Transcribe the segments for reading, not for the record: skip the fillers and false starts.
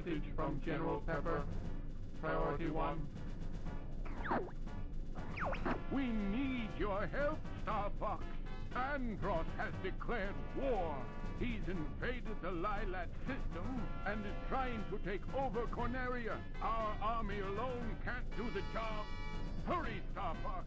message from General Pepper. Priority 1. We need your help, Star Fox. Andros has declared war. He's invaded the Lylat system and is trying to take over Corneria. Our army alone can't do the job. Hurry, Star Fox.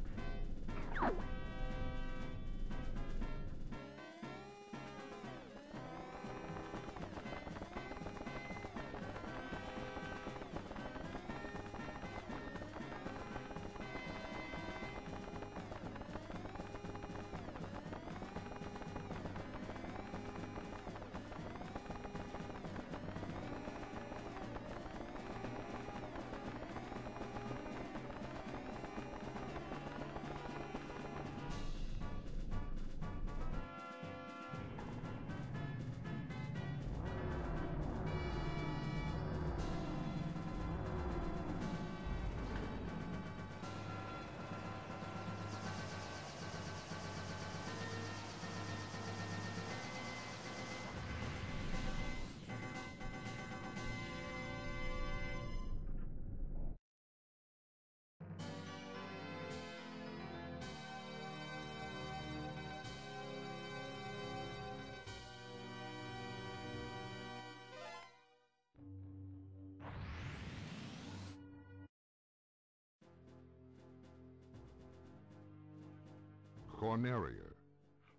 Corneria,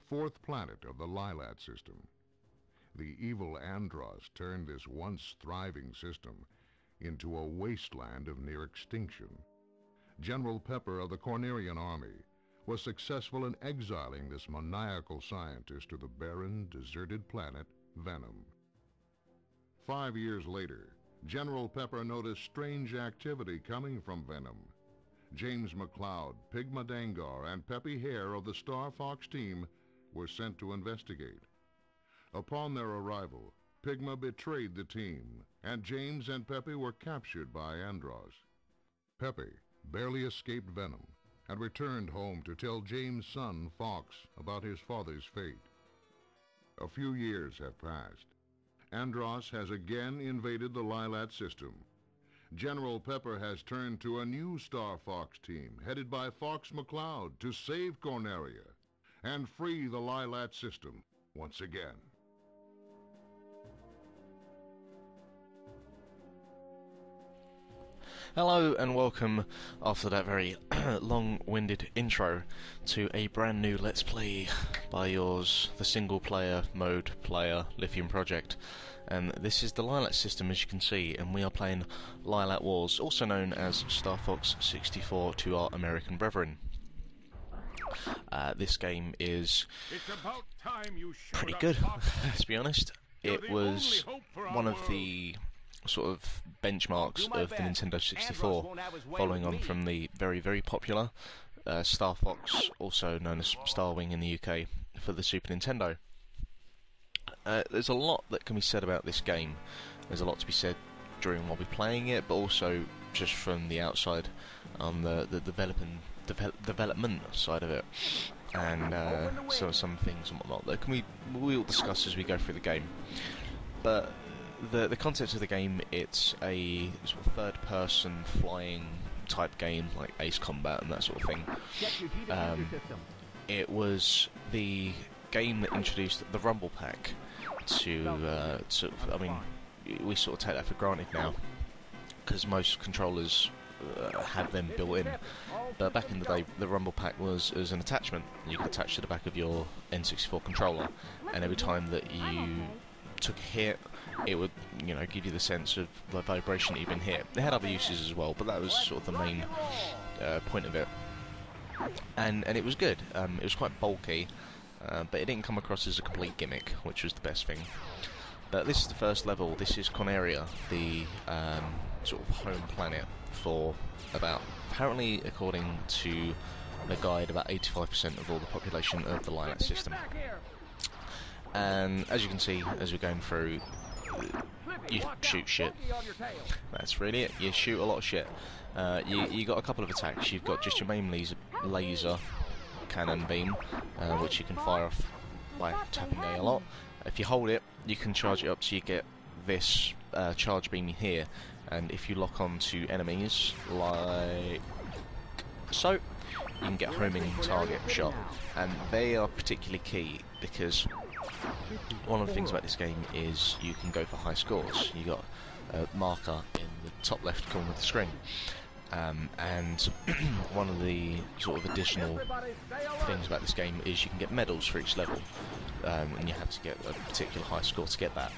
fourth planet of the Lylat system. The evil Andros turned this once thriving system into a wasteland of near extinction. General Pepper of the Cornerian army was successful in exiling this maniacal scientist to the barren, deserted planet Venom. 5 years later, General Pepper noticed strange activity coming from Venom. James McCloud, Pigma Dangar, and Peppy Hare of the Star Fox team were sent to investigate. Upon their arrival, Pigma betrayed the team, and James and Peppy were captured by Andros. Peppy barely escaped Venom and returned home to tell James' son, Fox, about his father's fate. A few years have passed. Andros has again invaded the Lylat system. General Pepper has turned to a new Star Fox team, headed by Fox McCloud, to save Corneria and free the Lylat system once again. Hello and welcome, after that very long-winded intro, to a brand new Let's Play by yours, the single-player mode player Lithium Project. And this is the Lylat system, as you can see, and we are playing Lylat Wars, also known as Star Fox 64 to our American brethren. This game is pretty good, let's be honest. It was one of the sort of benchmarks of the Nintendo 64, following on from the very, very popular Star Fox, also known as Star Wing in the UK, for the Super Nintendo. There's a lot that can be said about this game. There's a lot to be said during while we're playing it, but also just from the outside on the development side of it, and so some things and whatnot that we'll discuss as we go through the game. But the concept of the game, it's a sort of third-person flying type game like Ace Combat and that sort of thing. It was the game that introduced the Rumble Pack to I mean, we sort of take that for granted now because most controllers have them built in, but back in the day the Rumble Pack was as an attachment you could attach to the back of your N64 controller, and every time that you took a hit it would, you know, give you the sense of the vibration that you've been hit. It had other uses as well, but that was sort of the main point of it, and it was good. It was quite bulky, but it didn't come across as a complete gimmick, which was the best thing. But this is the first level. This is Corneria, the sort of home planet for about, apparently according to the guide, about 85% of all the population of the Lylat system. And as you can see, as we're going through, you shoot shit. That's really it. You shoot a lot of shit. You got a couple of attacks. You've got just your main laser cannon beam, which you can fire off by tapping A a lot. If you hold it, you can charge it up so you get this charge beam here, and if you lock on to enemies like so, you can get homing target shot, and they are particularly key because one of the things about this game is you can go for high scores. You got a marker in the top left corner of the screen. And one of the sort of additional things about this game is you can get medals for each level, and you have to get a particular high score to get that.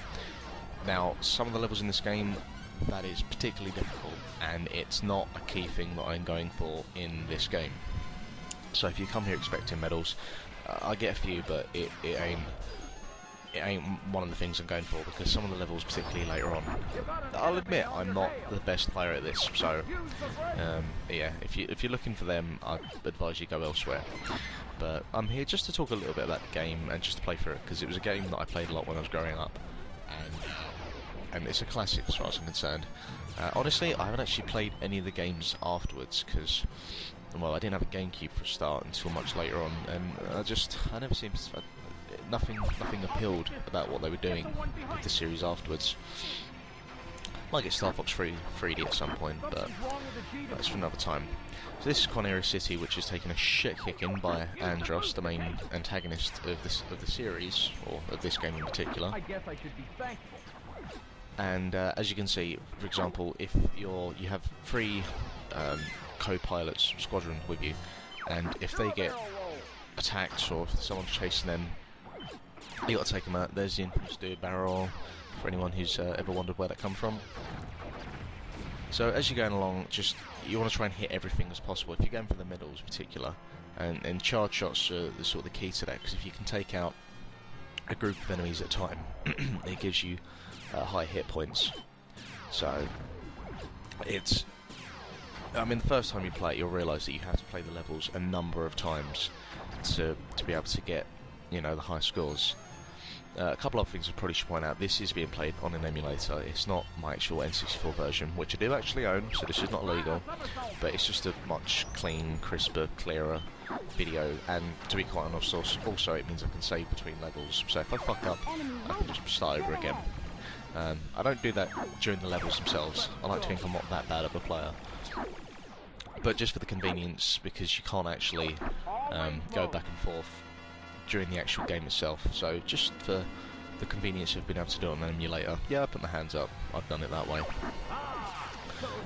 Now, some of the levels in this game, that is particularly difficult, and it's not a key thing that I'm going for in this game. So if you come here expecting medals, I get a few, but it ain't one of the things I'm going for, because some of the levels, particularly later on, I'll admit I'm not the best player at this, so yeah, if you're looking for them, I'd advise you go elsewhere. But I'm here just to talk a little bit about the game and just to play through it, because it was a game that I played a lot when I was growing up, and it's a classic as far as I'm concerned. Honestly, I haven't actually played any of the games afterwards, because, well, I didn't have a GameCube for a start until much later on, and I never seemed to... Nothing appealed about what they were doing with the series afterwards. Might get Star Fox 3D at some point, but that's for another time. So this is Corneria City, which is taking a shit kicking by Andros, the main antagonist of the series, or of this game in particular. And as you can see, for example, if you have 3 co-pilots squadron with you, and if they get attacked or if someone's chasing them, you got to take them out. There's the infamous dude barrel, for anyone who's ever wondered where that come from. So as you're going along, you want to try and hit everything as possible. If you're going for the middles in particular, and charge shots are sort of the key to that, because if you can take out a group of enemies at a time, it gives you high hit points. So I mean, the first time you play it, you'll realise that you have to play the levels a number of times to be able to get, you know, the high scores. A couple of things I probably should point out: this is being played on an emulator. It's not my actual N64 version, which I do actually own, so this is not illegal. But it's just a much crisper, clearer video, and to be quite honest, also it means I can save between levels. So if I fuck up, I can just start over again. I don't do that during the levels themselves. I like to think I'm not that bad of a player. But just for the convenience, because you can't actually go back and forth during the actual game itself, so just for the convenience of being able to do it on an emulator, yeah, I put my hands up, I've done it that way.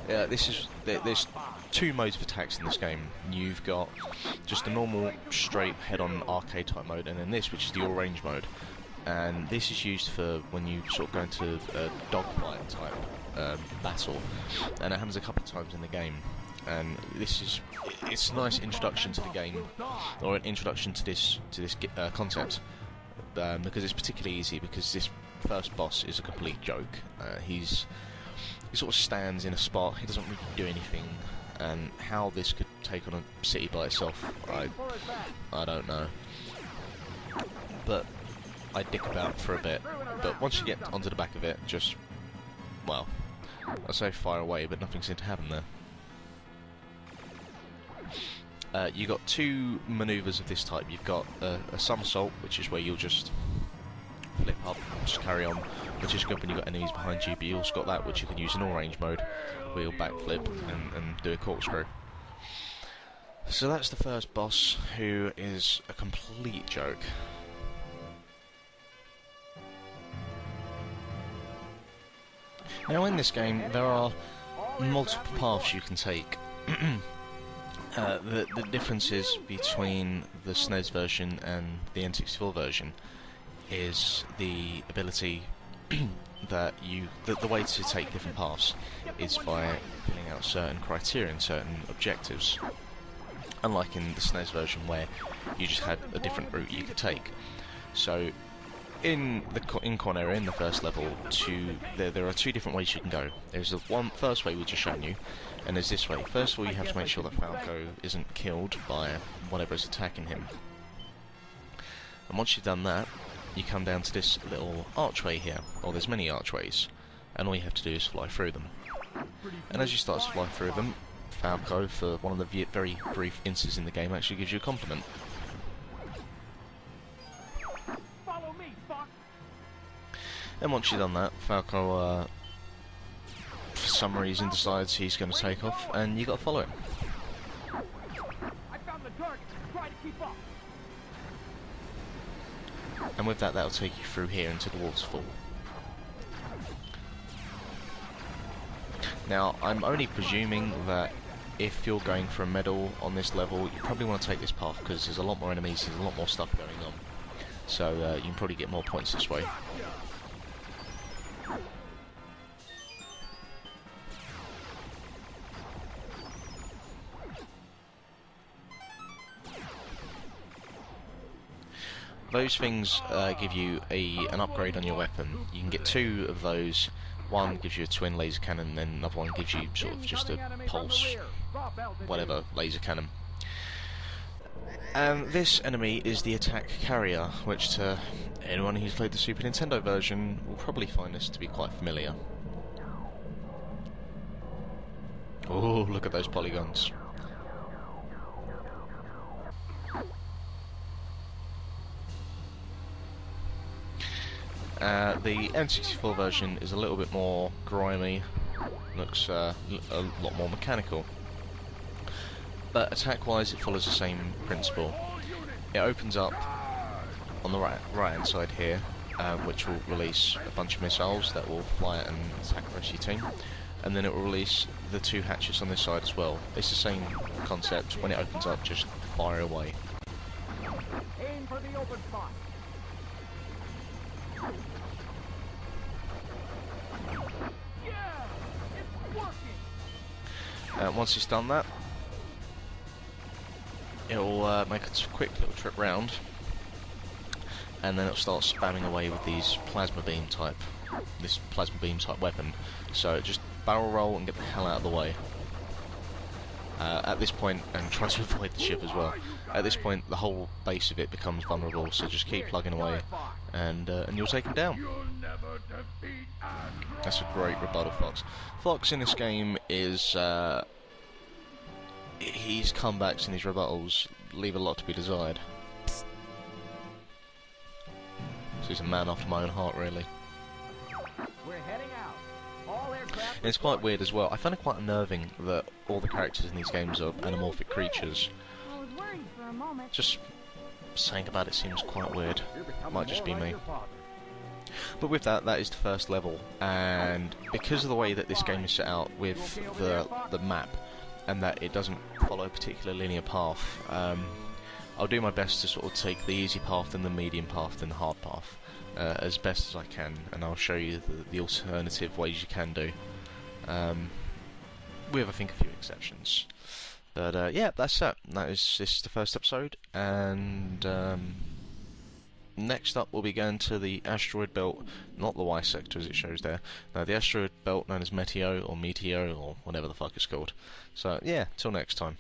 Yeah, there's 2 modes of attacks in this game. You've got just a normal, straight, head-on arcade type mode, and then this, which is the all-range mode. And this is used for when you sort of go into a dogfight type battle, and it happens a couple of times in the game. And it's a nice introduction to the game, or an introduction to this concept, because it's particularly easy, because this first boss is a complete joke. He sort of stands in a spot, he doesn't really do anything, and how this could take on a city by itself, I don't know. But I dick about for a bit, but once you get onto the back of it, just, well, I say fire away, but nothing seemed to happen there. You got 2 manoeuvres of this type. You've got a somersault, which is where you'll just flip up, just carry on, which is good when you've got enemies behind you, but you also got that which you can use in all-range mode, where you'll backflip and do a corkscrew. So that's the first boss, who is a complete joke. Now in this game, there are multiple paths you can take. The differences between the SNES version and the N64 version is the ability that the way to take different paths is by filling out certain criteria and certain objectives. Unlike in the SNES version, where you just had a different route you could take. So in Corneria, in the first level, there are 2 different ways you can go. There's the first way which is shown you, and there's this way. First of all, you have to make sure that Falco isn't killed by whatever is attacking him. And once you've done that, you come down to this little archway here, or there's many archways, and all you have to do is fly through them. And as you start to fly through them, Falco, for one of the very brief instances in the game, actually gives you a compliment. And once you've done that, Falco some reason decides he's going to take off, and you got to follow him. I found the target. Try to keep up. And with that, that'll take you through here into the waterfall. Now, I'm only presuming that if you're going for a medal on this level, you probably want to take this path because there's a lot more enemies, there's a lot more stuff going on. So you can probably get more points this way. Those things give you an upgrade on your weapon. You can get 2 of those. One gives you a twin laser cannon, and then another one gives you sort of just a pulse, whatever, laser cannon. And this enemy is the attack carrier, which to anyone who's played the Super Nintendo version will probably find this to be quite familiar. Oh, look at those polygons. The N64 version is a little bit more grimy, looks a lot more mechanical. But attack-wise, it follows the same principle. It opens up on the right-hand side here, which will release a bunch of missiles that will fly and attack the rest of your team. And then it will release the 2 hatches on this side as well. It's the same concept. When it opens up, just fire away. Aim for the open spot. Yeah, it's working. Once it's done that, it'll make a quick little trip round, and then it'll start spamming away with this plasma beam type weapon. So just barrel roll and get the hell out of the way. At this point, and try to avoid the ship as well. At this point, the whole base of it becomes vulnerable. So just keep plugging away, and you'll take him down. That's a great rebuttal, Fox. Fox in this game is his comebacks and his rebuttals leave a lot to be desired. So he's a man after my own heart, really. We're heading out. All aircraft. And it's quite weird as well. I find it quite unnerving that all the characters in these games are anamorphic creatures. I was worried for a moment. Just saying about it seems quite weird. Might just be me. But with that, that is the first level, and because of the way that this game is set out with the map, and that it doesn't follow a particular linear path, I'll do my best to sort of take the easy path, then the medium path, then the hard path, as best as I can, and I'll show you the alternative ways you can do, with I think a few exceptions. But yeah, that's it. This is the first episode, and next up we'll be going to the asteroid belt, not the Y sector as it shows there. No, the asteroid belt known as Meteo or Meteo or whatever the fuck it's called. So yeah, till next time.